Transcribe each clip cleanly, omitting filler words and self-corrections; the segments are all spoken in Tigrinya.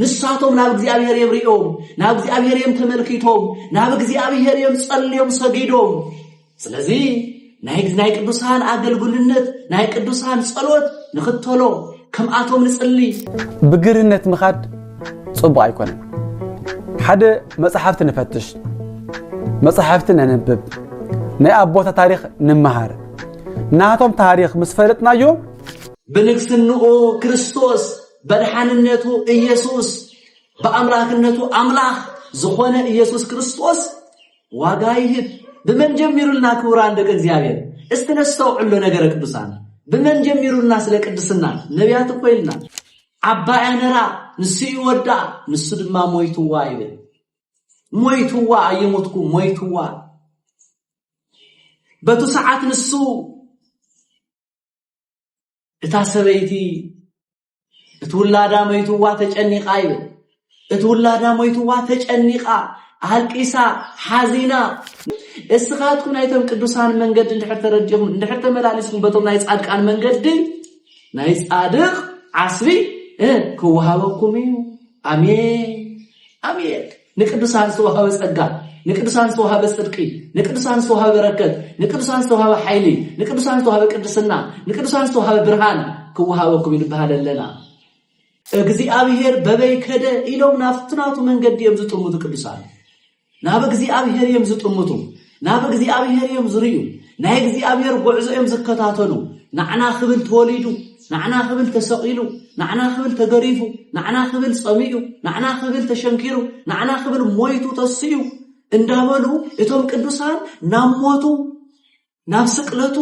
ንሳቶም ናብ እግዚአብሔር የብሪኦም ናብ እግዚአብሔር ተመልክቶም ናብ እግዚአብሔር ጸልዮም ሰጊዶም ስለዚህ ናይ ቅዱሳን አገልግሎት ናይ ቅዱሳን ጸሎት ንኽተሎ ከምአቶም ንጽሊ ብግርነት ምኻድ ጽቡቅ አይኮነን ሓደ መጽሐፍት ንፈትሽ መጽሐፍት ነንብብ ናይ አቦታ ታሪኽ ንመሃር ናቶም ታሪኽ ምስፈልጥናዮ በንግስንኡ ክርስቶስ በድሓንነቱ ኢየሱስ በአምላክነቱ አምላክ ዝኾነ ኢየሱስ ክርስቶስ ዋጋ ይህብ በመን ጀሚሩልና ክብራን ደቀ እግዚአብሔር እስተነስተውዕሎ ነገር ቅዱሳን በመን ጀሚሩልና ስለ ቅድስና ነቢያት ኮይልና አባ ያነራ ንሱ ይወዳ ንሱ ድማ ሞይቱዋ ይብል ሞይቱዋ አየሞትኩ ሞይቱዋ በቱ ሰዓት ንሱ እታሰበይቲ እትውላዳ ሞይቱዋ ተጨኒቃ ይብል እትውላዳ ሞይቱዋ ተጨኒቃ አልቂሳ ሐዚና እስኻትኩም ናይቶም ቅዱሳን መንገድ እንድሕር ተረጅኹም እንድሕር ተመላልስኩም በቶም ናይ ጻድቃን መንገድ ናይ ጻድቅ ዓስቢ ክወሃበኩም አሜን አሜን ንቅዱሳን ዝተወሃበ ጸጋ ንቅዱሳን ዝተወሃበ ጽድቂ ንቅዱሳን ዝተወሃበ በረከት ንቅዱሳን ዝተወሃበ ኃይሊ ንቅዱሳን ዝተወሃበ ቅድስና ንቅዱሳን ዝተወሃበ ብርሃን ክወሃበኩም ይልባሃለና እግዚአብሔር በበይ ከደ ኢሎም ናፍትናቱ መንገድ የምዝጥሙት ቅዱሳን ናብ እግዚአብሔር የምዝጥሙቱ ናብ እግዚአብሔር የምዝርዩ ናይ እግዚአብሔር ጉዕዞ የምዝከታተሉ ናዕና ክብል ተወሊዱ ናዕና ክብል ተሰቂሉ ናዕና ክብል ተገሪፉ ናዕና ክብል ጸሚኡ ናዕና ክብል ተሸንኪሩ ናዕና ክብል ሞይቱ ተስዩ እንዳበሉ እቶም ቅዱሳን ናብ ሞቱ ናብ ስቅለቱ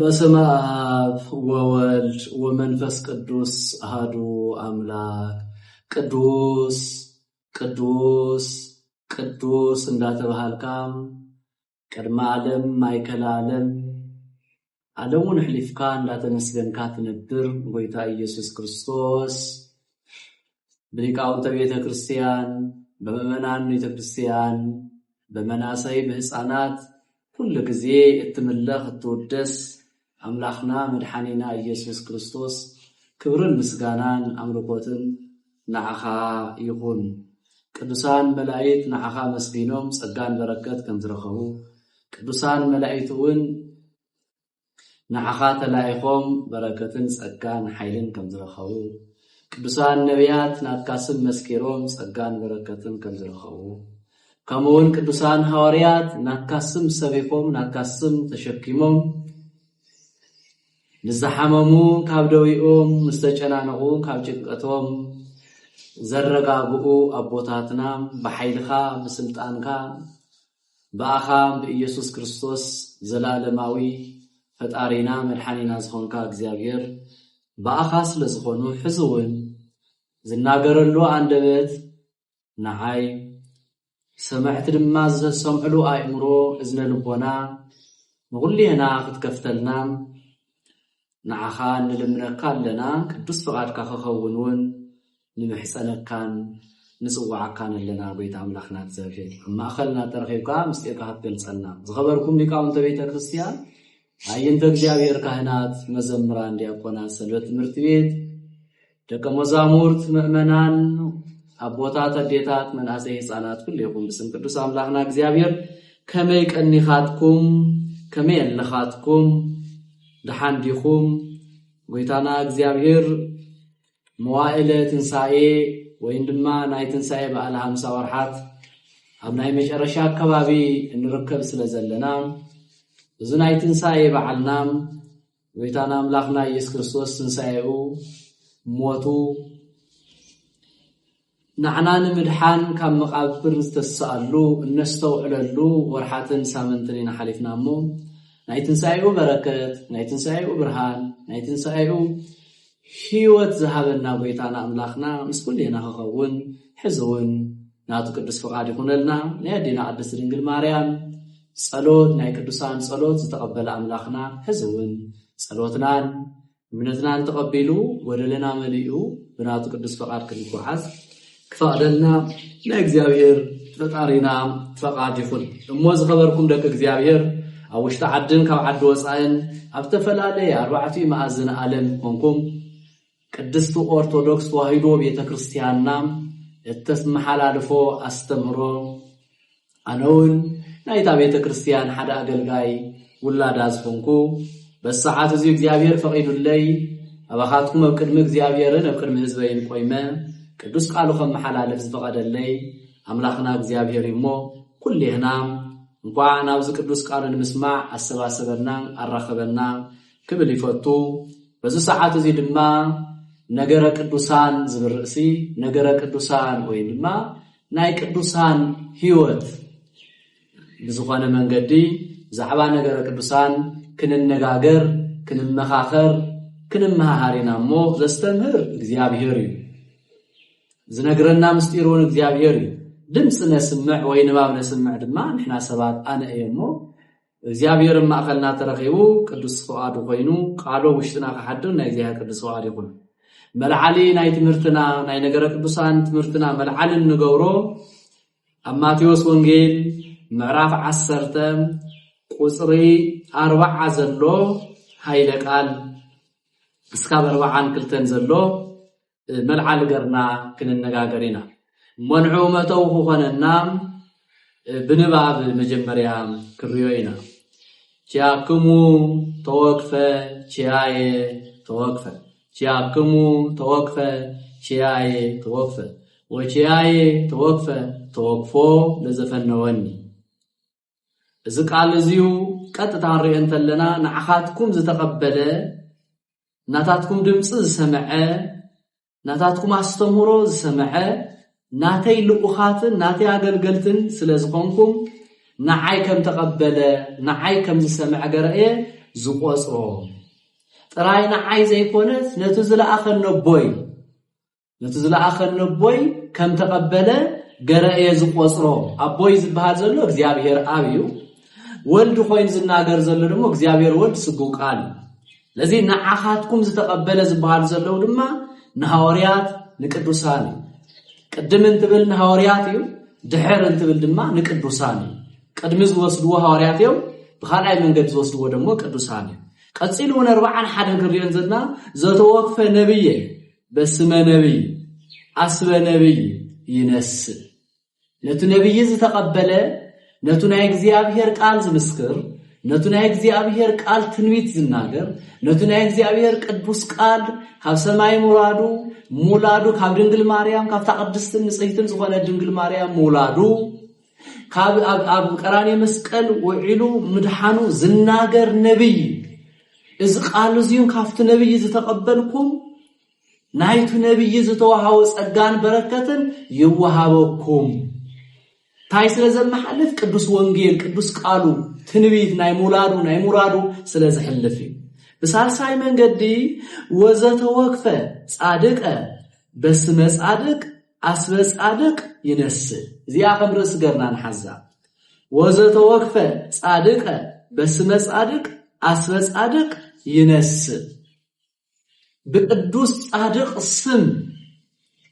በስመ አብ ወወልድ ወመንፈስ ቅዱስ አሐዱ አምላክ ቅዱስ ቅዱስ ቅዱስ እንዳተባሃልካም ቅድመ ዓለም ማይከል ዓለሙን ሕሊፍካ እንዳተመስገንካ ትነብር ጌታ ኢየሱስ ክርስቶስ በሊቃውንተ ቤተ ክርስቲያን በመመናን ቤተ ክርስቲያን በመናሳይ በሕፃናት ሁሉ ጊዜ እትምለኽ እትወደስ አምላኽና መድኃኒና ኢየሱስ ክርስቶስ ክብርን ምስጋናን አምልኮትን ንዓኻ ይኹን ቅዱሳን መላእክት ንዓኻ መስጊኖም ጸጋን በረከት ከም ዝረኸቡ ቅዱሳን መላእክትን ንዓኻ ተላኢኾም በረከትን ጸጋን ኃይልን ከም ዝረኸቡ ቅዱሳን ነቢያት ናትካስም መስኪሮም ጸጋን በረከትን ከም ዝረኸቡ ከምውን ቅዱሳን ሐዋርያት ናትካስም ሰቢኾም ናትካስም ተሸኪሞም ንዝሓመሙ ካብ ደዊኦም ምስተጨናነቑ ካብ ጭንቀቶም ዘረጋግኡ አቦታትና በኃይልኻ በስልጣንካ በአኻ በኢየሱስ ክርስቶስ ዘላለማዊ ፈጣሪና መድኃኒና ዝኾንካ እግዚአብሔር በአኻ ስለ ዝኾኑ ሕዝውን ዝናገረሉ አንደበት ንዓይ ሰማዕት ድማ ዘሰምዕሉ አእምሮ እዝነ ልቦና ንኹልና ክትከፍተልና ንዓኻ ንልምነካ ኣለና ቅዱስ ፍቃድካ ክኸውንውን ንምሕፀነካን ንጽዋዓካን ኣለና ጌታ አምላኽና እግዚአብሔር ማእኸልና ተረኺብካ ምስጢርካ ክትገልጸልና ዝኸበርኩም ሊቃውንተ ቤተ ክርስቲያን አየንተ እግዚአብሔር ካህናት መዘምራን ዲያቆናት ሰንበት ትምህርት ቤት ደቀ መዛሙርት ምእመናን አቦታት አዴታት መናሰይ ሕፃናት ሁሉም በስም ቅዱስ አምላኽና እግዚአብሔር ከመይ ቀኒኻትኩም ከመይ ለኻትኩም ደሓንዲኹም ጌታና እግዚአብሔር መዋዕለ ትንሣኤ ወይ ድማ ናይ ትንሣኤ በዓል 50 ወርሓት ኣብ ናይ መጨረሻ አካባቢ እንርከብ ስለ ዘለና እዚ ናይ ትንሣኤ በዓልና ጌታና አምላኽና ኢየሱስ ክርስቶስ ትንሣኤኡ ሞቱ ንዓናን ምድሓን ካብ መቃብር ዝተሰኣሉ እነስተውዕለሉ ወርሓትን ሳምንትን ኢና ሓሊፍናሞ ናይ ትንሣኤኡ በረከት ናይ ትንሣኤኡ ብርሃን ናይ ትንሣኤኡ ሕይወት ዝሃበና ጌታና አምላኽና ምስ ኩልና ክኸውን ሕዝውን ናቱ ቅዱስ ፍቃድ ይኹነልና ናይ ኣዴና ቅድስት ድንግል ማርያም ጸሎት ናይ ቅዱሳን ጸሎት ዝተቀበለ አምላኽና ሕዝውን ጸሎትናን እምነትናን ተቀቢሉ ወደለና መልኡ ብናቱ ቅዱስ ፍቃድ ክንጓዓዝ كفادلنا لا إجزابير فطارينا فقاد يكون موز خبركم دك إجزابير أوش تعدن كوعد وصاين أبتفلالي 4 مأذن عالم منكم قدستو أرثوذكس واحدو بيت كريستياننا التسمح حلالفو أستمرو أنون نايتا بيت كريستيان حدا أقلقاي ولا دازفنكو بس ساعات زي إجزابير فقيدو اللي أبخاتكم بكلمة إجزابيرن بكلمة هزبين قويمة قدس قالوا خم حلالف زبقد اللي أملاخنا إجزابير يمو كل هنا نقعنا وز قدس قالوا نسمع السباسبنا الرخبنا كبل يفتو بس ساعات زي دما نجر قدوسان زبرسي نجر قدوسان وين دما ناي قدوسان هيوت بزخانه منجدي زعبا نجر قدوسان كننغاغر كنمخاخر كنمهارينا مو زستمر እግዚአብሔር ዝነግረና ምስጢሩን እግዚአብሔር ድምጽ ነስምዕ ወይ ንባብ ነስምዕ ድማ ንሕና ሰባት ኣነ እየሞ እግዚአብሔር ማእኸልና ተረኺቡ ቅዱስ ፈቃዱ ኮይኑ ቃሎ ውሽጥና ከሐድር ናይ እግዚአብሔር ቅዱስ ፈቃዱ ይኹን መልዓሊ ናይ ትምህርትና ናይ ነገረ ቅዱሳን ትምህርትና መልዓልን ንገብሮ ኣብ ማቴዎስ ወንጌል ምዕራፍ 10 ቁጽሪ 40 ዘሎ ሃይለ ቃል እስካብ 42 ዘሎ መልዓል ገርና ክንነጋገሪና መንዑ መተው ኾነና ብንባብ መጀመሪያ ክርዮይና ቻክሙ ተወክፈ ቻየ ተወክፈ ቻክሙ ተወክፈ ቻየ ተወክፈ ወቻየ ተወክፈ ተወክፎ ለዘፈነወኒ እዚ ቃል እዚዩ ቀጥታ ንሪእንተለና ንዓኻትኩም ዝተቀበለ ናታትኩም ድምጽ ዝሰምዐ ናታትኩም አስተምሮ ዝሰምዐ ናተይ ልኡኻትን ናተይ አገልገልትን ስለዝኾንኩም ንዓይ ከም ተቀበለ ንዓይ ከም ዝሰምዐ ገረየ ዝቆጽሮ ጥራይ ንዓይ ዘይኮነት ነቱ ዝለኣኸን ቦይ ከም ተቀበለ ገረየ ዝቆጽሮ አቦይ ዝበሃል ዘሎ እግዚአብሔር አብ እዩ ወልድ ኮይን ዝናገር ዘሎ ደግሞ እግዚአብሔር ወልድ ስጉ ቃል ለዚ ንዓኻትኩም ዝተቀበለ ዝበሃል ዘሎ ድማ ንሐዋርያት ንቅዱሳን ቅድም እንትብል ንሐዋርያት እዩ ድሕር እንትብል ድማ ንቅዱሳን ቅድም ዝወስድዎ ሐዋርያት እዮም ብኻልኣይ መንገድ ዝወስድዎ ደግሞ ቅዱሳን ቀፂሉ 41 ክርዮን ዘለና ዘተወክፈ ነብይ በስመ ነብይ አስበ ነብይ ይነስ ነቱ ነብይ ዝተቀበለ ነቱ ናይ እግዚአብሔር ቃል ዝምስክር ነቱ ናይ እግዚአብሔር ቃል ትንቢት ዝናገር ነቱ ናይ እግዚአብሔር ቅዱስ ቃል ካብ ሰማይ ሙላዱ ካብ ድንግል ማርያም ካብ ተቀድስትን ንጽሕትን ዝኾነ ድንግል ማርያም ሙላዱ ካብ ኣብ ቀራንዮ መስቀል ውዒሉ ምድሓኑ ዝናገር ነብይ እዚ ቃል እዚዩ ካብቲ ነብይ ዝተቀበልኩም ናይቱ ነብይ ዝተዋሃቦ ጸጋን በረከትን ይወሃበኩም ታይ ስለዘመሐልፍ ቅዱስ ወንጌል ቅዱስ ቃሉ ትንቢት ናይ ሙላዱ ስለዝሕልፍ በሳልሳይ መንገዲ ወዘተወክፈ ጻድቀ በስመ ጻድቅ አስበ ጻድቅ ይነስ እዚያ ከምርስ ገርና ንሐዛ ወዘተወክፈ ጻድቀ በስመ ጻድቅ አስበ ጻድቅ ይነስ በቅዱስ ጻድቅ ስም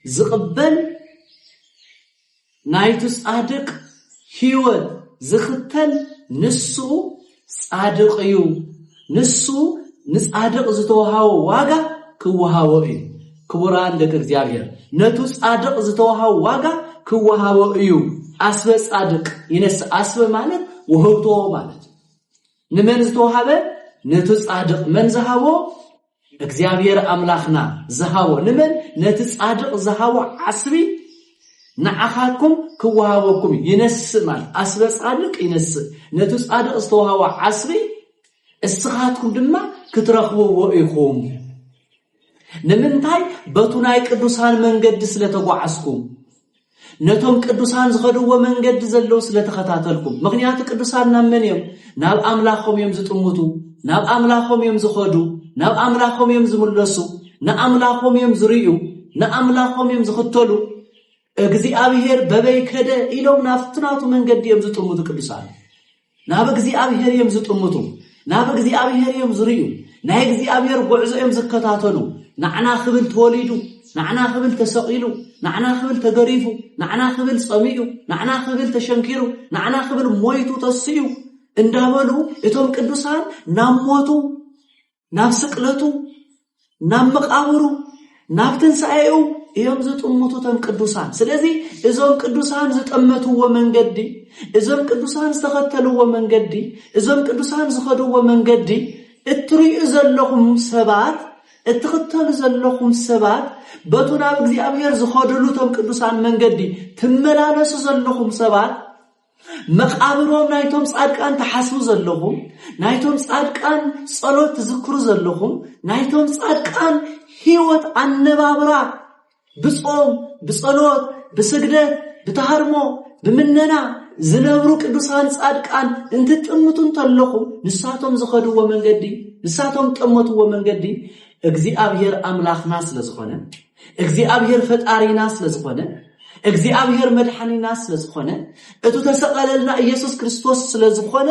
ዝቅበል ናይቱ ጻድቅ ሕይወት ዝኽተል ንሱ ጻድቅ እዩ ንሱ ንጻድቅ ዝተወሃቦ ዋጋ ክወሃቦ እዩ ክቡራን ደቂ እግዚአብሔር ነቱ ጻድቅ ዝተወሃቦ ዋጋ ክወሃቦ እዩ አስበ ጻድቅ ይነስ አስበ ማለት ወህብቶ ማለት ንመን ዝተወሃበ ነቱ ጻድቅ መን ዝሃቦ እግዚአብሔር አምላኽና ዝሃቦ ንመን ነቱ ጻድቅ ዝሃቦ አስቢ ንዓኻትኩም ክወሃበኩም ይነስ ማለት አስበ ጻድቅ ይነስ ነቱ ጻድቅ ዝተወሃቦ አስቢ እስኻትኩም ድማ ክትረኽብዎ ኢኹም ንምንታይ በቱናይ ቅዱሳን መንገድ ስለተጓዓስኩም ነቶም ቅዱሳን ዝኸድዎ መንገድ ዘለው ስለተኸታተልኩም ምክንያቱ ቅዱሳን ናብ መን እዮም ናብ አምላኾም እዮም ዝጥሙቱ ናብ አምላኾም እዮም ዝኸዱ ናብ አምላኾም እዮም ዝምለሱ ንአምላኾም እዮም ዝርዩ ንአምላኾም እዮም ዝኽተሉ እግዚአብሔር በበይ ከደ ኢሎም ናፍትናቱ መንገድ እዮም ዝጥሙቱ ቅዱሳን ናብ እግዚአብሔር እዮም ዝጥሙቱ ናብ እግዚአብሔር እዮም ዝርዩ ናይ እግዚአብሔር ጉዕዞ እዮም ዝከታተሉ ንዓና ክብል ተወሊዱ نعنا خبل تسقيلو نعنا خبل تجريفو نعنا خبل صميو نعنا خبل تشنكيرو نعنا خبل مويتو تصيو اندابلو اتوم قدوسان ناموتو نافسقلتو نامقابرو نافتنسايو يوم زطمتو تم قدوسان ስለዚህ እዞም ቅዱሳን ዝጠመቱዎ መንገዲ እዞም ቅዱሳን ዝተከተሉዎ መንገዲ እዞም ቅዱሳን ዝኸዱዎ መንገዲ እትሪኡ ዘለኹም ሰባት እትክተሉ ዘለኹም ሰባት በቱናብ እግዚአብሔር ዝኸዱሉ ቶም ቅዱሳን መንገዲ ትመላለሱ ዘለኹም ሰባት መቃብሮም ናይቶም ጻድቃን ተሐስቡ ዘለኹም ናይቶም ጻድቃን ጸሎት ትዝክሩ ዘለኹም ናይቶም ጻድቃን ህይወት አነባብራ بصوم بصلوت بسجدة بتهرمو بمننا زنبرو قدوسان صادقان انت تطمتون تلخو نساتهم زخدوا ومنجدي نساتهم تطمتوا ومنجدي እግዚአብሔር አምላክና ስለዝኾነ እግዚአብሔር ፈጣሪና ስለዝኾነ እግዚአብሔር መድኃኒና ስለዝኾነ እቱ ተሰቀለልና ኢየሱስ ክርስቶስ ስለዝኾነ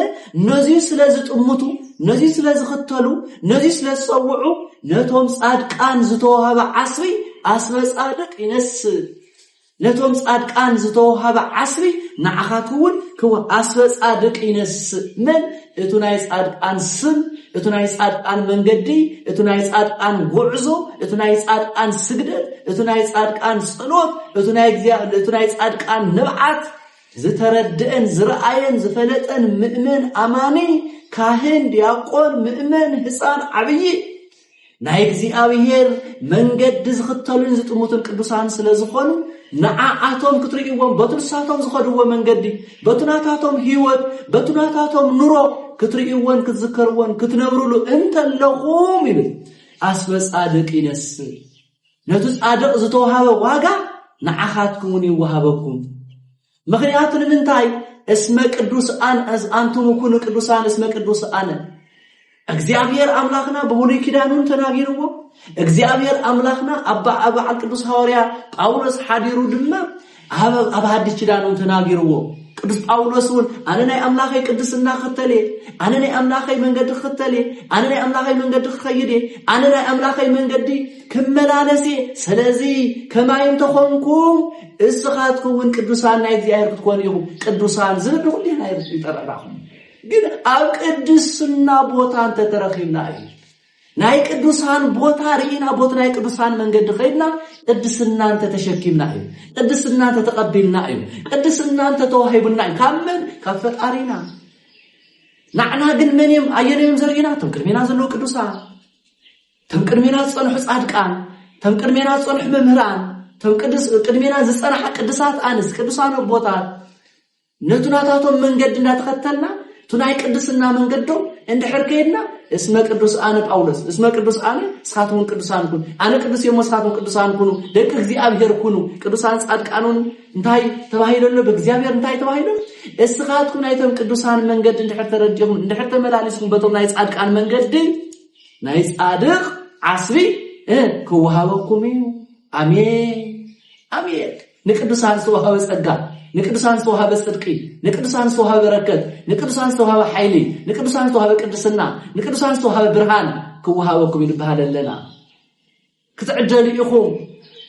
ነዚ ስለዝጥምቱ ነዚ ስለዝኽተሉ ነዚ ስለዝጸውዑ ነቶም ጻድቃን ዝተወሃበ ዓስቢ አስበ ጻድቅ ይነስ ነቶም ጻድቃን ዝተወሃበ ዓስቢ ንዓኻትውን ክው አስበ ጻድቅ ይነስ ምን እቱናይ ጻድቃን ስም እቱናይ ጻድቃን መንገዲ እቱናይ ጻድቃን ጉዕዞ እቱናይ ጻድቃን ስግደት እቱናይ ጻድቃን ጸሎት እቱናይ ጻድቃን ንብዓት ዝተረድአን ዝረአየን ዝፈለጠን ምእመን አማኒ ካህን ዲያቆን ምእመን ሕፃን ዓብይ ናይ እግዚአብሔር መንገድ ዝኽተሉን ዝጥሙቱን ቅዱሳን ስለዝኾኑ ንዓዓቶም ክትሪእዎም በትንሳቶም ዝኸድዎ መንገዲ በትናታቶም ህይወት በትናታቶም ኑሮ ክትሪእዎን ክትዝከርዎን ክትነብሩሉ እንተለኹም ይብል አስበ ጻድቅ ይነስ ነቱ ጻድቅ ዝተወሃበ ዋጋ ንዓኻትኩምን ይወሃበኩም ምክንያቱ ንምንታይ እስመ ቅዱሳን አንቱም ኩኑ ቅዱሳን እስመ ቅዱሳን እግዚአብሔር አምላክና በሁሉ ኪዳኑን ተናገርዎ እግዚአብሔር አምላክና አባ ቅዱስ ሐዋርያ ጳውሎስ ሐዲሩ ድማ አባ ሐዲስ ኪዳኑን ተናገርዎ ቅዱስ ጳውሎስን አነ ናይ አምላከይ ቅድስና ከተለ አነ ናይ አምላከይ መንገድ ከተለ አነ ናይ አምላከይ መንገድ ከይደ አነ ናይ አምላከይ መንገዲ ከመላለሲ ስለዚህ ከማይን ተኾንኩም እስኻትኩም ቅዱሳን ናይ እግዚአብሔር ክትኮኑ ቅዱሳን ዝብል ሁሉ ይጠራራኹም ግን አብ ቅድስና ቦታ አንተ ተረኺና ናይ ቅዱሳን ቦታ ሪና ቦታ ናይ ቅዱሳን መንገድ ኸይድና ቅድስና አንተ ተሸኪምና ቅድስና አንተ ተቀበልና ቅድስና አንተ ተዋሂብና ካመን ከፈጣሪና ናዕና ግን ምንም አየነም ዘርጊና ተንቅድሜና ዘለው ቅዱሳን ተንቅድሜና ጸንሑ ጻድቃን ተንቅድሜና ጸንሑ መምህራን ተንቅድሜና ዝጸናሐ ቅዱሳት አንስ ቅዱሳን ቦታ ነቱናታቶም መንገድ እንዳተከተልና ቱናይ ቅድስና መንገዶ እንድሕርከይና እስመ ቅዱስ አነ ጳውሎስ እስመ ቅዱስ አነ ስኻቱን ቅዱሳን ኩኑ አነ ቅዱስ የሞስኻቱን ቅዱሳን ኩኑ ደቅ እግዚአብሔር ኩኑ ቅዱሳን ጻድቃኑን እንታይ ተባሂለሎ በእግዚአብሔር እንታይ ተባሂሎ እስኻቱን አይተም ቅዱሳን መንገድ እንድሕር ተረጀኹም እንድሕር ተመላለስኩም በቶም ናይ ጻድቃን መንገድ ናይ ጻድቅ ዓስቢ ክወሃበኩም አሜን አሜን ንቅዱሳን ዝተወሃበ ጸጋ ንቅዱሳን ዝተወሃበ ጽድቂ ንቅዱሳን ዝተወሃበ በረከት ንቅዱሳን ዝተወሃበ ኃይሊ ንቅዱሳን ዝተወሃበ ቅድስና ንቅዱሳን ዝተወሃበ ብርሃን ክወሃበኩም ይልባሃለና ክትዕደሉ ኢኹም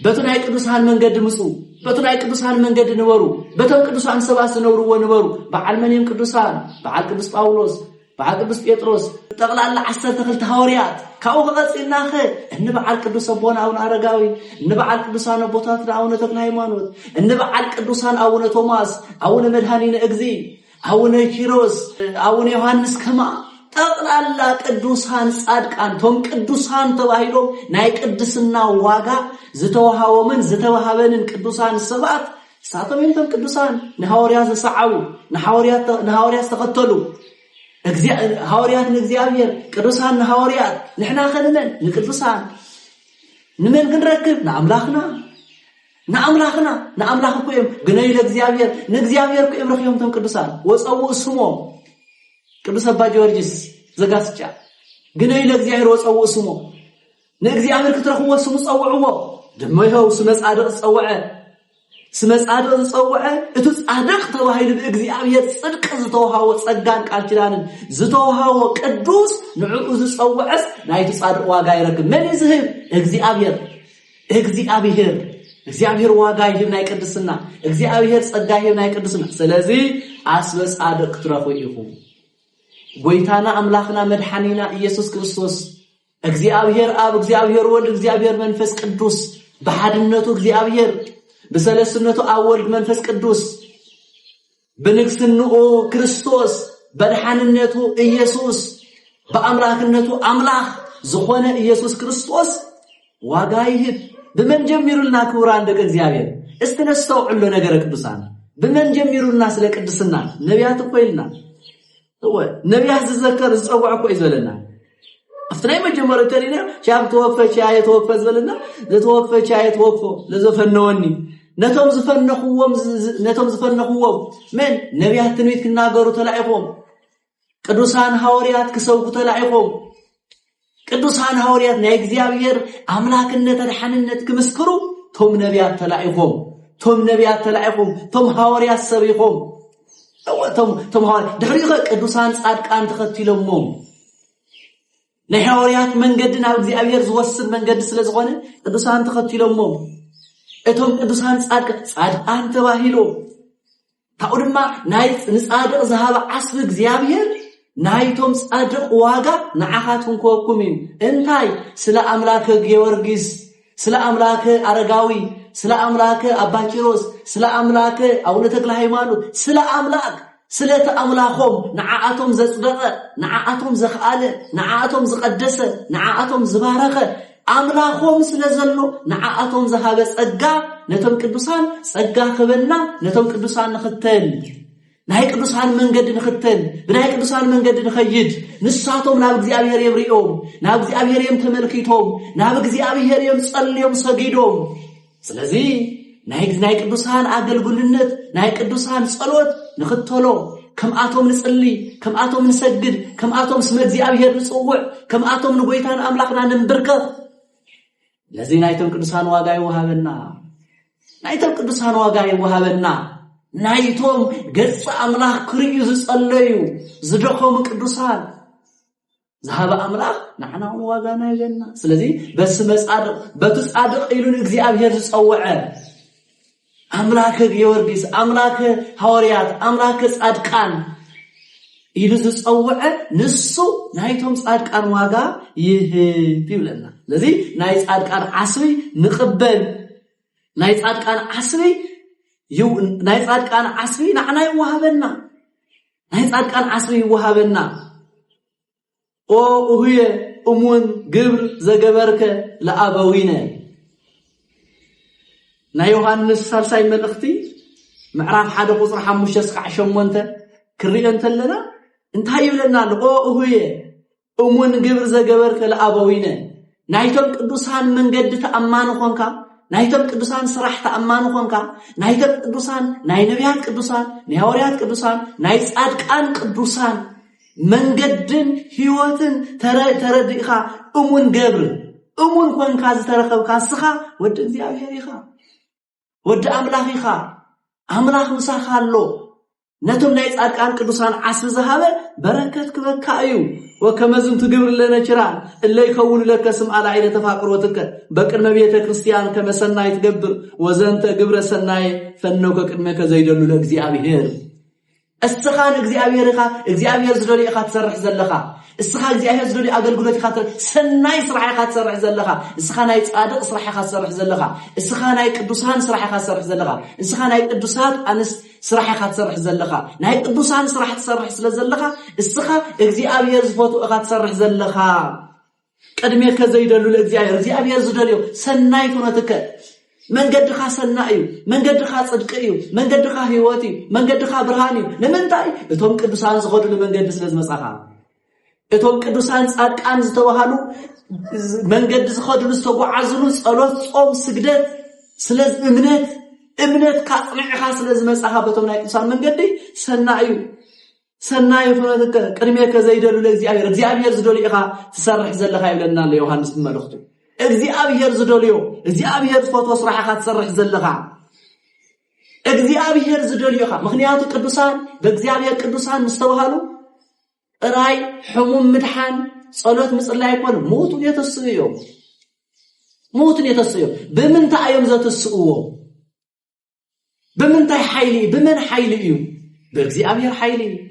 በትናይ ቅዱሳን መንገድ ምጹ በትናይ ቅዱሳን መንገድ ንበሩ በቶም ቅዱሳን ሰባት ዝነብሩዎ ንበሩ በዓል መንም ቅዱሳን በዓል ቅዱስ ጳውሎስ በዓል ቅዱስ ጴጥሮስ ጠቅላላ 12 ሐዋርያት ካው ገጽናኸ እንበዓል ቅዱስ አቡነ አረጋዊ እንበዓል ቅዱሳን አቦታት አቡነ ተክለ ሃይማኖት እንበዓል ቅዱሳን አቡነ ቶማስ አቡነ መድኃኒነ እግዚ አቡነ ኪሮስ አቡነ ዮሐንስ ከማ ጠቅላላ ቅዱሳን ጻድቃን ቶም ቅዱሳን ተባሂሎ ናይ ቅድስና ዋጋ ዝተወሃወምን ዝተወሃበንን ቅዱሳን ሰባት ሳተምንተም ቅዱሳን ነሐዋርያት ዘሰዓው ነሐዋርያት ተከተሉ ሐዋርያት እግዚአብሔር ቅዱሳን ሐዋርያት ንሕና ኸነን ንቅዱሳን ንመን ክንረክብ ንአምላኽ ኮይም ግነይ ለእግዚአብሔር ንእግዚአብሔር ኮይም ረኺቦም ተም ቅዱሳን ወጸው ስሞ ቅዱስ አባ ጊዮርጊስ ዘጋስጫ ግነይ ለእግዚአብሔር ወጸው ስሞ ንእግዚአብሔር ክትረኽቦ ስሙ ጸውዕዎ ደመይው ስመ ጻድቅ ጸውዐ ስመ ጻድቅ ጸውዐ እቱ ጻድቅ ተባሂሉ በእግዚአብሔር ጽድቅ ዝተወሃወ ጸጋን ቃል ኪዳንን ዝተወሃወ ቅዱስ ንዕኡ ዝጸውዐስ ናይቲ ጻድቅ ዋጋ ይረክብ መን ይዝህብ እግዚአብሔር እግዚአብሔር ዋጋ ይህብ ናይ ቅድስና እግዚአብሔር ጸጋ ይህብ ናይ ቅድስና ስለዚህ አስበ ጻድቅ ትረፉ ኢኹም ጎይታና አምላኽና መድኃኒና ኢየሱስ ክርስቶስ እግዚአብሔር አብ እግዚአብሔር ወልድ እግዚአብሔር መንፈስ ቅዱስ በሐድነቱ እግዚአብሔር በሰለስነቱ አብ ወልድ መንፈስ ቅዱስ በንግሥንኡ ክርስቶስ በመድኃኒነቱ ኢየሱስ በአምላክነቱ አምላክ ዝኾነ ኢየሱስ ክርስቶስ ዋጋ ይህብ በመን ጀሚሩልና ክብራን ደቀ እግዚአብሔር እስተነስተውዕሎ ነገረ ቅዱሳን በመን ጀሚሩልና ስለ ቅድስና ነቢያት ኮይልና ነቢያት ዝዘከር ዝጸዋዕ እኮ ይዘለና አፍናይ መጀመሪያ ተሪና ሻብ ተወፈች ያየተወፈ ዝበለና ዘተወፈች ያየተወፈ ለዘፈነወኒ ነቶም ዝፈነኹዎም ምን ነቢያት ትንቢት ክናገሩ ተላኢፎም ቅዱሳን ሐዋርያት ክሰብኩ ተላኢፎም ቅዱሳን ሐዋርያት ናይ እግዚአብሔር አምላክነት አድኃንነት ክመስክሩ ቶም ነቢያት ተላኢፎም ቶም ሐዋርያት ሰቢኾም ቶም ሐዋርያት ድሕሪኸ ቅዱሳን ጻድቃን ተኸቲሎሞም ናይ ሐዋርያት መንገዲ ናብ እግዚአብሔር ዝወስድ መንገዲ ስለዝኾነ ቅዱሳን ተኸቲሎሞም እቶም ቅዱሳን ጻድቃን ተባሂሎም ታው ድማ ናይ ንጻድቅ ዝሃበ ዓስቢ እግዚአብሔር ናይቶም ጻድቅ ዋጋ ንዓኻትኩም ከወኩም እንታይ ስለ አምላከ ጊዮርጊስ ስለ አምላከ አረጋዊ ስለ አምላከ አባ ኪሮስ ስለ አምላከ አቡነ ተክለ ሃይማኖት ስለ አምላክ ስለ ተአምላኾም ንዓአቶም ዘጽደቀ ንዓአቶም ዘኽአለ ንዓአቶም ዝቀደሰ ንዓአቶም ዝባረኸ አምላኾም ስለዘሎ ንዓአቶም ዝሃበ ጸጋ ነቶም ቅዱሳን ጸጋ ክበና ነቶም ቅዱሳን ንኽተል ናይ ቅዱሳን መንገዲ ንኽተል ብናይ ቅዱሳን መንገዲ ንኸይድ ንሳቶም ናብ እግዚአብሔር የብሪኦም ናብ እግዚአብሔር ተመልኪቶም ናብ እግዚአብሔር ጸልዮም ሰጊዶም ስለዚህ ናይ ቅዱሳን አገልግሎት ናይ ቅዱሳን ጸሎት ንኽተሎ ከምአቶም ንጽሊ ከምአቶም ንሰግድ ከምአቶም ስመ እግዚአብሔር ንጽውዕ ከምአቶም ንጎይታን አምላኽና ንንብርከኽ ለዚህ ናይቶም ቅዱሳን ዋጋ ይወሃበና ናይቶም ገጽ አምላክ ክርዩ ዝጸለዩ ዝደኸሙ ቅዱሳን ዝሃበ አምላክ ንዓና ዋጋና ይገና ስለዚህ በስመ ጻድቅ በትጻድቅ ኢሉን እግዚአብሔር ዝጸውዐ አምላከ ጊዮርጊስ አምላከ ሐዋርያት አምላከ ጻድቃን ኢሉ ዝጸውዐ ንሱ ናይቶም ጻድቃን ዋጋ ይህብ ይብለና ስለዚህ ናይ ጻድቃን ዓስቢ ንቅበል ናይ ጻድቃን ዓስቢ ንዓና ይወሃበና ናይ ጻድቃን ዓስቢ ይወሃበና ኦ እሁየ እሙን ግብር ዘገበርከ ለአበዊነ ናይ ዮሐንስ ሳልሳይ መልእኽቲ ምዕራፍ 1 ቁጽር 5-8 ክሪኦ እንተለና እንታይ ይብለና ኦ እሁየ እሙን ግብር ዘገበርከ ለአበዊነ ናይቶም ቅዱሳን መንገዲ ተአማን ኾንካ ናይቶም ቅዱሳን ስራሕ ተአማን ኾንካ ናይቶም ቅዱሳን ናይ ነቢያት ቅዱሳን ናይ ሐዋርያት ቅዱሳን ናይ ጻድቃን ቅዱሳን መንገድን ሕይወትን ተረዲእኻ እሙን ገብር እሙን ኾንካ ዝተረኸብካ ስኻ ወዲ እግዚአብሔር ኢኻ ወዲ አምላኽ ኢኻ አምላኽ ምሳኻ ኣሎ ነቶም ናይ ጻድቃን ቅዱሳን ዓስቢ ዝሃበ በረከት ክበካ እዩ ወከመዝም ትግብር ለነ ችራን እለይ ከውን ለከ ስምዓ ላዕለ ተፋቅሮትከ በቅድመ ቤተ ክርስቲያን ከመሰናይ ትገብር ወዘንተ ግብረ ሰናይ ፈነው ከቅድመከ ዘይደሉ ለእግዚአብሔር እስኻን እግዚአብሔር ዝደልዮ ኢኻ ትሰርሕ ዘለኻ እስኻ እግዚአብሔር ዝደልዮ አገልግሎት ኢኻ ሰናይ ስራሕ ኢኻ ትሰርሕ ዘለኻ እስኻ ናይ ጻድቅ ስራሕ ኢኻ ትሰርሕ ዘለኻ እስኻ ናይ ቅዱሳን ስራሕ ኢኻ ትሰርሕ ዘለኻ እስኻ ናይ ቅዱሳት አንስ ስራሕ ኢኻ ትሰርሕ ዘለኻ ናይ ቅዱሳን ስራሕ ትሰርሕ ስለ ዘለኻ እስኻ እግዚአብሔር ዝፈትዎ ኢኻ ትሰርሕ ዘለኻ ቅድሜከ ዘይደሉ ለእግዚአብሔር ዝደልዮ ሰናይ ኩነትከ መንገድኻ ሰናይ እዩ መንገድኻ ጽድቅ እዩ መንገድኻ ሕይወት እዩ መንገድኻ ብርሃን እዩ ንምንታይ እቶም ቅዱሳን ዝኸዱሉ መንገዲ ስለ ዝመጻኻ እቶም ቅዱሳን ጻድቃን ዝተባሃሉ መንገዲ ዝኸዱሉ ዝተጓዓዙሉ ጸሎት ጾም ስግደት ስለ እምነት ካጽንዕኻ ስለ ዝመጻኻ በቶም ናይ ቅዱሳን መንገዲ ሰናይ ፍኖትከ ቅድሜከ ዘይደሉ ለእግዚአብሔር ዝደልዮ ኢኻ ትሰርሕ ዘለኻ ይብለና ለዮሐንስ መልእኽቱ እግዚአብሔር ዝደልዮ እግዚአብሔር ዝፈትዎ ስራሕ ኢኻ ትሰርሕ ዘለኻ እግዚአብሔር ዝደልዮ ኢኻ ምክንያቱ ቅዱሳን በእግዚአብሔር ቅዱሳን ዝተባሃሉ ራይ ሕሙም ምድሓን ጸሎት ምጽላይ ይኮን ሞቱ የተስብዮም موتن يتسيو بمن تأيام ذات السؤو بمن تاي حيلي بمن حيلي بأجزي أبير حيلي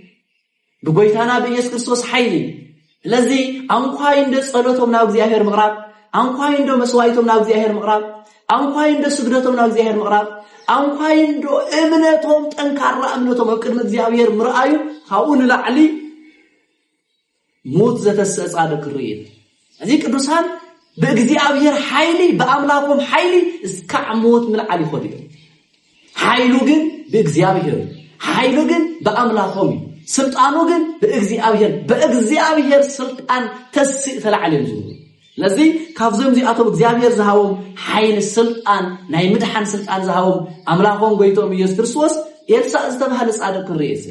بقويتانا بإيس كريستوس حيلي الذي أنقاين دو صلوتهم ناو أجزي مقراب أنقاين دو مسوايتهم ناو أجزي مقراب أنقاين دو سجدتهم ناو أجزي مقراب أنقاين دو إمنتهم تنكر أمنتهم وكرم أجزي مرأيو خاون لعلي موت ذات السعادة كرير هذه كدوسان بأجزي أبير حيلي بأملاكم حيلي اسكع موت من علي خدير حيلو جن بأجزي أبير حيلو جن بأملاكم سلطانو جن بأجزي أبير سلطان تسئ تلعلم زور لذي كافزهم زي أطب أجزي أبير زهاوم حيل السلطان ناي مدحان سلطان زهاوم أملاكم قويتهم يسوع كريستوس يلسا استبها لسعادة كريس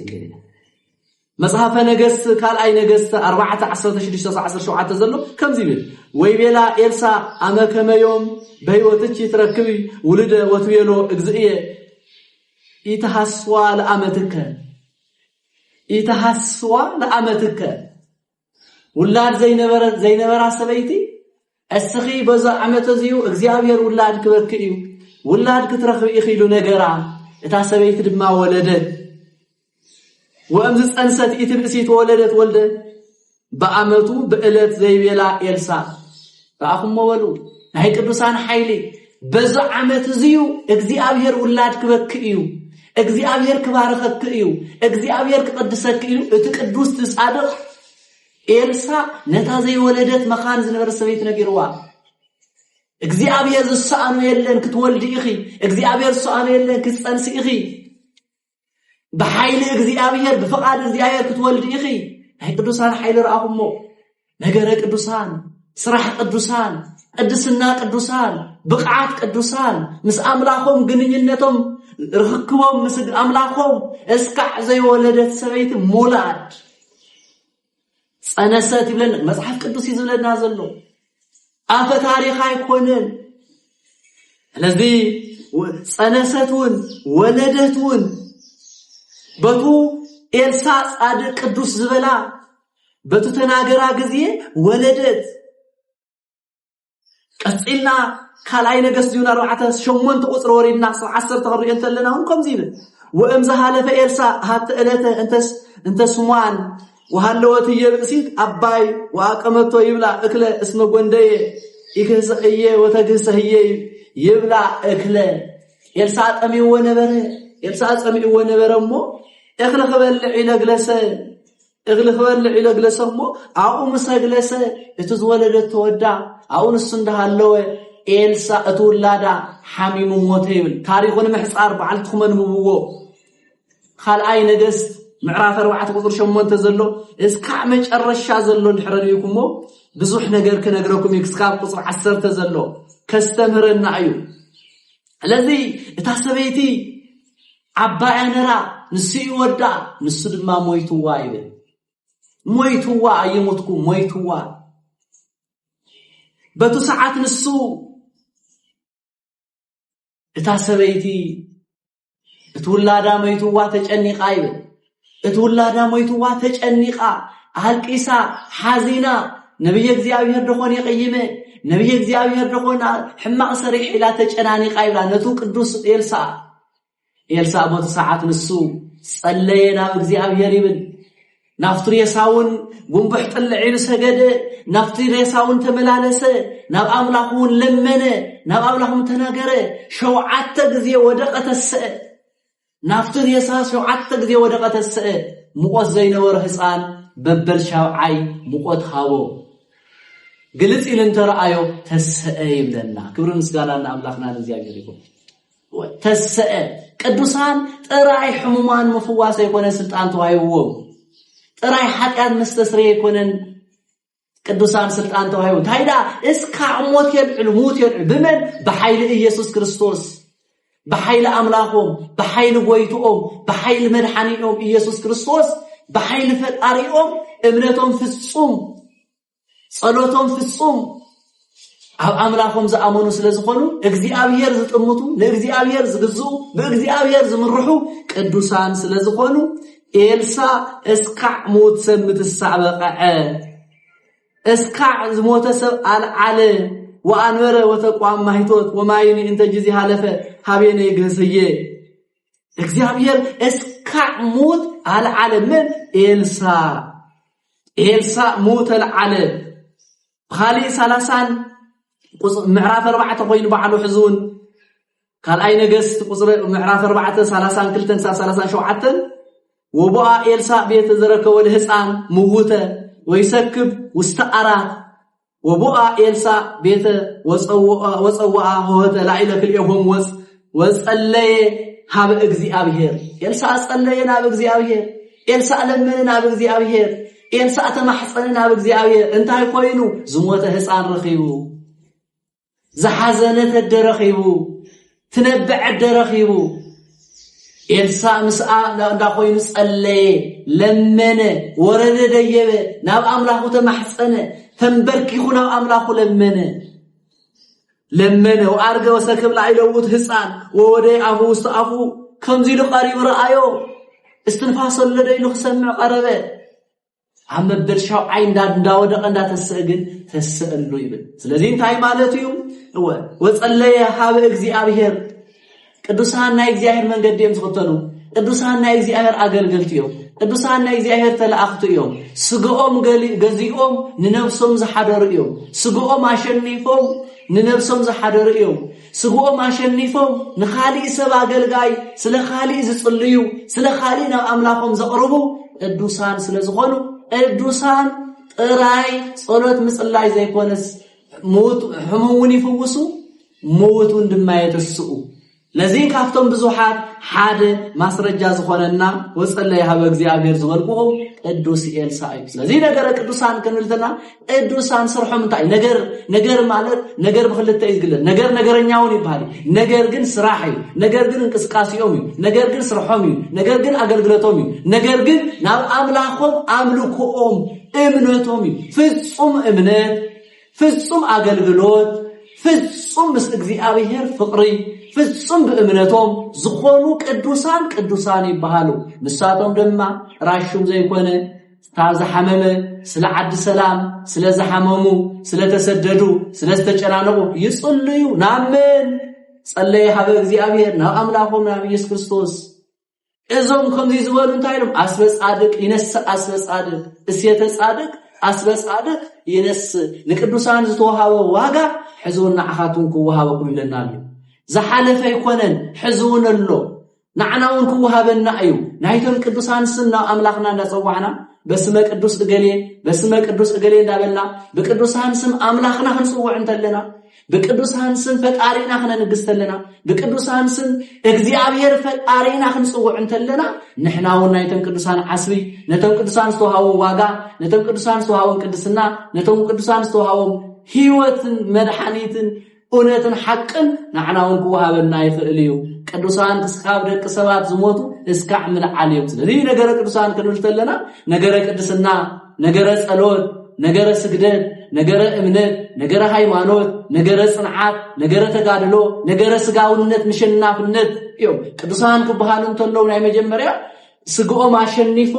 مصحف نجس قال أي نجس 14 زلوا كم زبيل ويبيلا إلسا أما كما يوم بهيوتك تركبي ولد وتويلو إجزئية يتحسوا لأمتك ولاد زينبرا سبيتي السخي بزا عمته زيو إجزيابير ولاد كبركيو ولاد كترخبي يخيلو نجرا إتا سبيت دما ولدت وأمزت أنست إتبسيت ولدت بأمتو بإلت زي بيلا إلسا فأخم مولو نهي قدوسان حيلي بزع عمت زيو اجزيابير ولاد كبكيو اجزيابير كبارخكيو اجزيابير كقدسكيو اتقدوس تصادق إلسا نتا زي ولدت مخان زنبر سبيت نجروا اجزيابير السؤال يلن كتولد إخي اجزيابير السؤال يلن كتسأنس إخي بحيل إجزيابير بفقاد إجزيابير كتولد إخي هاي قدوسان حيل رأهم نجر قدوسان صراحة قدوسان قدسنا قدوسان بقعات قدوسان مس أملاكم جنينتهم رخكهم مس أملاكم اسكع زي ولدت سبيت مولاد أنا ساتي بلن مصحف قدوس يزولد نازلو أف تاريخ يكونن الذي سنستون ولدتون بتو إلسا صادق قدوس زبلا بتو تناغرا غزيه ولدت قصيلنا كالاي نغس ديون 4 قصر ورينا 10 تقري انت لنا هونكم زيب وامزه حلف إلسا هات الته انت سمان وهلوت يبسيت أباي وأقمتو يبلا أكله اسمه غندي يكسئيه وتكسئيه يبلا أكله إلسا أمي ونبره مو اغلى خبل علا جلسه مو أو مسجلسه اتزولد تودع أو نسنده اللوه إلسا أتولادا حميم موتيبل تاريخنا محصار بعل تخمن مبوو خال أي نجس معرف 4 قطر 8 زلو اسكع مጨረሻ زلو نحرنيكم بزح ነገር كنغركم يكسكاب قطر 10 زلو كستمرنا ايو الذي تاسبيتي عبا انرا نسي ودا نسو دما مويتوا يبل مويتوا يموتكم مويتوا بتو ساعات نسو تاسبيتي تولدا مويتوا تጨنيقا يبل اتولادا مويتوا تጨنيقا አልቂሳ ሐዚና ነብይ እግዚአብሔር ደኾን ይቀይመ ነብይ እግዚአብሔር ደኾን ሕማቅ ሰሪሕ ኢላ ተጨናኒቃ ይብላ ነቱ ቅዱስ ኤልሳ ሞት ሰዓት ንሱ ጸለየና እግዚአብሔር ይብል ናፍጥሪ የሳውን ጉንብሕ ጥልዒሉ ሰገደ ናፍጥሪ የሳውን ተመላለሰ ናብ አምላኹን ለመነ ናብ አምላኹን ተናገረ ሸውዓተ ጊዜ ወደቀተሰ ናፍጥሪ የሳስ ሸውዓተ ጊዜ ወደቀተሰ ሙቆት ዘይነበረ ህፃን በበል ሻውዓይ ሙቆት ሃቦ ግልጽ ኢልን ተራአዮ ተሰአ ይብለና ክብር ምስጋናና አምላክና ለእግዚአብሔር ይሁን ተሰአ ቅዱሳን ጥራይ ሕሙማን መፍዋስ የኮነ ስልጣን ተዋይዎ ጥራይ ኃጢአት መስተስረይ የኮነን ቅዱሳን ስልጣን ተዋይዎ ታይዳ እስካ ሞት የብዕል ሞት የብዕል በመን በኃይል ኢየሱስ ክርስቶስ بحيل أملاكم بحيل قويتهم بحيل مدحانيهم إيسوس كريستوس بحيل فتاريهم امنتهم في الصوم صلوتهم في الصوم أملاكم زأمنوا سلزخونوا اغزيابير زتمتوا لاغزيابير زغزو باغزيابير زمرحوا قدوسان سلزخونوا إلسا اسكع موت سمت السعبقع اسكع زموت سب على وأنور وتقوام مهيتوت ومايني انت جزي هالفة هابيني يقهسيه እግዚአብሔር اسكع موت على العالم من إلسا موت العالم خالي سلاسان معراف 4 قوين بعلو حزون قال أي نقص معراف 4 سلاسان كلتن سلاسان شوعتن وبقى إلسا بيت ذرك والهسان موته ويسكب واستقرات وبقى إلسا بيت وصوّا هوته لعيلة كل يوم وصلّي هاب እግዚአብሔር ኤልሳ ጸለየና በእግዚአብሔር ኤልሳ ለመነና በእግዚአብሔር ኤልሳ ተማሕፀነና በእግዚአብሔር እንታይ ኮይኑ ዝሞተ ህፃን ረኺቡ ዝሓዘነ ተደረኺቡ ትነብዕ ደረኺቡ ኤልሳ ምስአ እንዳኾይኑ ጸለየ ለመነ ወረደ ደየበ ናብ አምላኹ ተማሕፀነ ተንበርኪኹ ናብ አምላኹ لمنه وأرجع وسكب لعيلوت هسان وودي أبو استأفو كم زيلو قريب رأيو استنفاس اللي له سمع قربه عم بدرشاو عين داود قندا تسأل له يبل سلازين تاي مالتيوم هو وصلي هاب እግዚአብሔር ቅዱሳን ናይ እግዚአብሔር መንገድ የምትከተሉ ቅዱሳን ናይ እግዚአብሔር አገልግልትዮም ቅዱሳን ናይ እግዚአብሔር ተላእኽትዮም ስግኦም ገዚኦም ንነፍሶም ዝሓደሩ እዮም ስግኦም አሸኒፎም ንነፍሶም ዝሓደሩ እዮም ስግኦም አሸኒፎም ንኻሊእ ሰብ አገልጋይ ስለ ኻሊእ ዝጽልዩ ስለ ኻሊእ ናብ አምላኾም ዘቅርቡ ቅዱሳን ስለ ዝኾኑ ቅዱሳን ጥራይ ጸሎት ምጽላይ ዘይኮነስ ሞት ሕሙውን ይፈውሱ ሞቱን ድማ የተስኡ ለዚህ ካፍቶም ብዙሓት ሓደ ማስረጃ ዝኾነና ወጸለይ ሃበ እግዚአብሔር ዝበልኩ ቅዱስ ኤልሳ እዩ ስለዚህ ነገረ ቅዱሳን ክንልተና ቅዱሳን ስርሖም እንታይ ነገር ማለት ነገር በክልተ ይዝግለ ነገረኛውን ይባል ነገር ግን ስራሕ እዩ ነገር ግን እንቅስቃሴኦም እዩ ነገር ግን ስርሖም እዩ ነገር ግን አገልግሎቶም እዩ ነገር ግን ናብ አምላኾም አምልኮኦም እምነቶም እዩ ፍጹም እምነት ፍጹም አገልግሎት ፍጹም ምስ እግዚአብሔር ፍቅሪ ፍጹም በእምነቶም ዝኾኑ ቅዱሳን ይባሃሉ ንሳቶም ድማ ራሹም ዘይኮነ ታዛ ሐመመ ስለ ዓዲ ሰላም ስለ ዘሐመሙ ስለ ተሰደዱ ስለ ተጨናነቁ ይጽልዩ ናመን ጸለየ ሃበ እግዚአብሔር ናብ አምላኾም ናብ ኢየሱስ ክርስቶስ እዞም ከምዚ ዝበሉ እንታይ ኢሎም አስበ ጻድቅ ይነስ አስበ ጻድቅ እስየተ ጻድቅ አስበ ጻድቅ ይነስ ለቅዱሳን ዝተወሃበ ዋጋ ሕዝውና አኻቱን ክወሃበኩም ይለናል زحلف يكونن حزون الله نعناون كوهابنا أيو نايتم قدوسان سنة أملاخنا نصوعنا بسم قدوس أجلين دابلنا بقدوسان سم أملاخنا هنصوع انتلنا بقدوسان سم فتارينا خنا نقستلنا بقدوسان سم እግዚአብሔር فتارينا هنصوع انتلنا نحناون نايتم قدوسان عصبي نتم قدوسان ستوهاو واغا نتم قدوسان ستوهاو قدسنا نتم قدوسان ستوهاو هيوت مدحانيتن እውነትን ሐቅን ናዕናውን ኩሃበና ይፈዕልዩ ቅዱሳን ተስኻብ ደቅ ሰባት ዝሞቱ እስካዕ ምልዓልዮም ስለዚህ ነገረ ቅዱሳን ክንልተለና ነገረ ቅድስና ነገረ ጸሎት ነገረ ስግደት ነገረ እምነት ነገረ ሃይማኖት ነገረ ጽንዓት ነገረ ተጋድሎ ነገረ ስጋውነት ምሽናፍነት እዮም ቅዱሳን ክበሃሉ እንተለው ናይ መጀመሪያ ስግኦም አሸኒፎ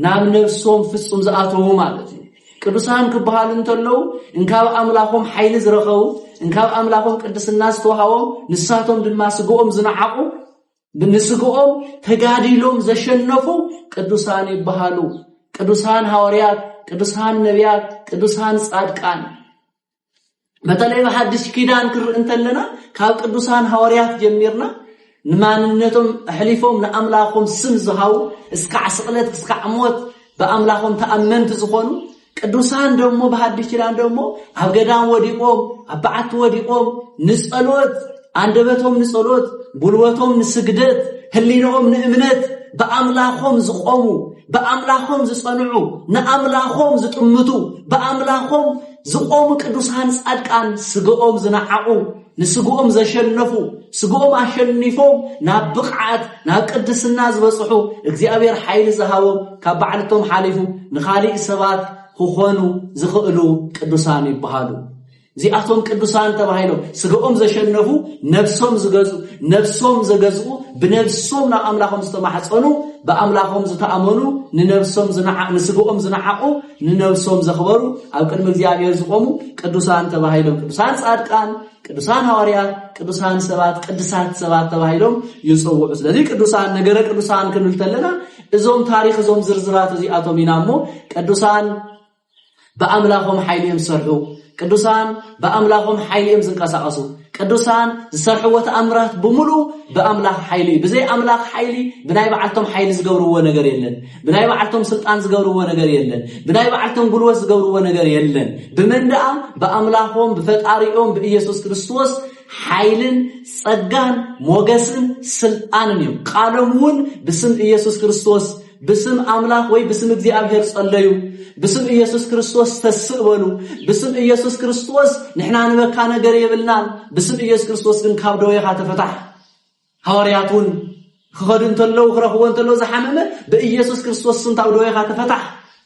ናብ ነፍሶም ፍጹም ዘአተው ማለት ነው ቅዱሳን ክበሃሉ እንተለው እንካብ አምላኾም ኃይል ዝረኸው እንካብ አምላኾም ቅድስና ዝተወሃቦም ንሳቶም ድማ ስግኦም ዝነዓቁ ብንስግኦም ተጋዲሎም ዘሸነፉ ቅዱሳን ይባሃሉ ቅዱሳን ሐዋርያት ቅዱሳን ነቢያት ቅዱሳን ጻድቃን በተለይ በሐዲስ ኪዳን እንተለና ካብ ቅዱሳን ሐዋርያት ጀሚርና ንማንነቶም ሕሊፎም ለአምላኾም ስም ዝሃው እስከ ስቅለት እስከ ሞት በአምላኾም ተአመንት ዝኾኑ ቅዱሳን ደግሞ በሐዲስ ኪዳን ደግሞ አብገዳን ወዲቆም አባዓት ወዲቆም ንጸሎት አንደበቶም ንጸሎት ጉልበቶም ንስግደት ህሊናኦም ንእምነት በአምላኾም ዝቆሙ በአምላኾም ዝጸንዑ ንአምላኾም ዝጥምቱ በአምላኾም ዝቆሙ ቅዱሳን ጻድቃን ስግኦም ዝነዓቁ ንስግኦም ዘሸነፉ ስግኦም አሸኒፎም ናብ ብቕዓት ናብ ቅድስና ዝበጽሑ እግዚአብሔር ኃይል ዝሃቦም ካብ ባዕልቶም ሓሊፉ ንኻሊእ ሰባት ክኾኑ ዝኽእሉ ቅዱሳን ይባሃሉ ዚአቶም ቅዱሳን ተባሂሎም ስጋኦም ዘሸነፉ ነፍሶም ዘገዝኡ ብነፍሶም ናብ አምላኾም ዝተማሕፀኑ በአምላኾም ዝተአመኑ ንስጋኦም ዝነዓቁ ንነፍሶም ዘኽበሩ ኣብ ቅድሚ እግዚአብሔር ዝቆሙ ቅዱሳን ተባሂሎም ቅዱሳን ጻድቃን ቅዱሳን ሐዋርያት ቅዱሳን ሰባት ቅዱሳት ሰባት ተባሂሎም ይጽውዑ ስለዚ ቅዱሳን ነገረ ቅዱሳን ክንብል ተለና እዞም ታሪኽ እዞም ዝርዝራት እዚአቶም ኢናሞ ቅዱሳን በአምላኾም ኃይልዮም ሰርሑ ቅዱሳን በአምላኾም ኃይልዮም ዝንቀሳቀሱ ቅዱሳን ዝሰርሕዎ ተአምራት በሙሉ በአምላኽ ኃይሊ በዘይ አምላኽ ኃይሊ ብናይ በዓልቶም ኃይሊ ዝገብርዎ ነገር የለን ብናይ በዓልቶም ስልጣን ዝገብርዎ ነገር የለን ብናይ በዓልቶም ጉልበት ዝገብርዎ ነገር የለን በመንደአ በአምላኾም በፈጣሪኦም በኢየሱስ ክርስቶስ ኃይልን ጸጋን ሞገስን ስልጣንን እዮም ቃሎምውን በስም ኢየሱስ ክርስቶስ بسم أملاك وي بسم እግዚአብሔር ጸለዩ بسم ኢየሱስ ክርስቶስ ተስበሉ بسم ኢየሱስ ክርስቶስ ንሕና ንበካ ነገር ይብልናል بسم ኢየሱስ ክርስቶስ ግን ካብ ደዌኻ ተፈታሕ ሐዋርያቱን ክኸዱን ተለው ክረኽቦን ተለው ዘሐመመ በኢየሱስ ክርስቶስ ስም ካብ ደዌኻ ተፈታሕ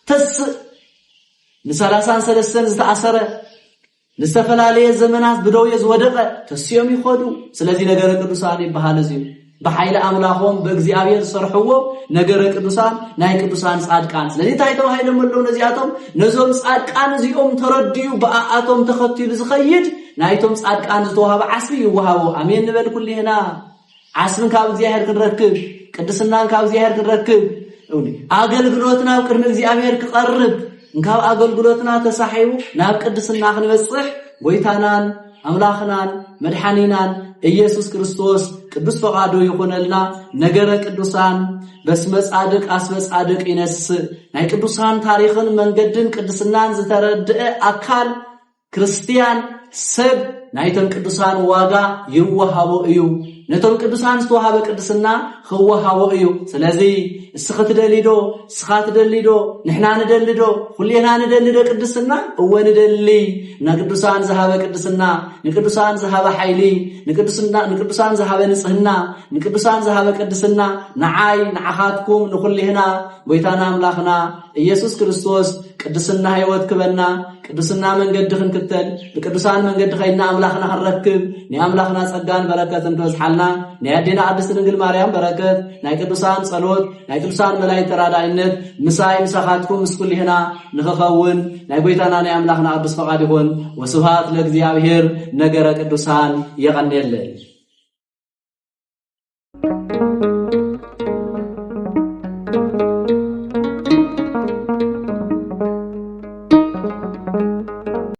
ተስ ን33 ዝተኣሰረ ንስተፈላለየ ዘመናት ብደዌ ዝወደቀ ተስዮም ይኸዱ ስለዚህ ነገረ ቅዱሳን ይባሃል እዚ بحيل أملاهم بإግዚአብሔር ሰርሕዎ ነገረ ቅዱሳን ናይ ቅዱሳን ጻድቃን ስለዚህ ታይተው ኃይለ መለው ነዚያቶም ነዞም ጻድቃን እዚኦም ተረድዩ በአቶም ተኸትሉ ዝኸይድ ናይቶም ጻድቃን ዝተዋሃበ ዓስቢ ይወሃቡ አሜን ንበል ኩልህና ዓስብን ካብ እግዚአብሔር ክንረክብ ቅድስናን ካብ እግዚአብሔር ክንረክብ አገልግሎትና ኣብ ቅድሚ እግዚአብሔር ክቀርብ እንካብ አገልግሎትና ተሳሒቡ ናብ ቅድስና ክንበጽሕ ጎይታናን አምላኽናን መድኃኒናን ኢየሱስ ክርስቶስ ቅዱስ ፈቃዱ ይሆነልና ነገረ ቅዱሳን በስመ ጻድቅ አስመ ጻድቅ ይነስ ናይ ቅዱሳን ታሪኽን መንገድን ቅድስናን ዝተረድአ አካል ክርስቲያን ሰብ ናይቶም ቅዱሳን ዋጋ ይወሃቦ እዩ ነቶም ቅዱሳን ዝተዋሃበ ቅድስና ክወሃቦ እዩ ስለዚህ እስኽትደሊዶ እስኻትደሊዶ ንሕና ንደልዶ ሁሌና ንደልዶ ቅድስና እወን ደሊ ንቅዱሳን ዝሃበ ቅድስና ንቅዱሳን ዝሃበ ኃይሊ ንቅዱሳን ዝሃበ ንጽህና ንቅዱሳን ዝሃበ ቅድስና ንዓይ ንዓኻትኩም ንኹልህና ጎይታና አምላኽና ኢየሱስ ክርስቶስ ቅድስና ሕይወት ክበና ቅድስና መንገድ ክንክተል በቅዱሳን መንገድ ኸይና አምላኽና ክንረክብ ንአምላኽና ጸጋን በረከትን ተዝሓልና ንያዲና ቅድስት ድንግል ማርያም በረከት ናይ ቅዱሳን ጸሎት ናይ ቅዱሳን መላእክት ተራዳኢነት ምሳይ ምሳኻትኩም ምስኩልህና ንኸኸውን ናይ ጎይታና ናይ አምላኽና ቅዱስ ፈቃድ ይሁን ወስብሐት ለእግዚአብሔር ነገረ ቅዱሳን ይቀንየለን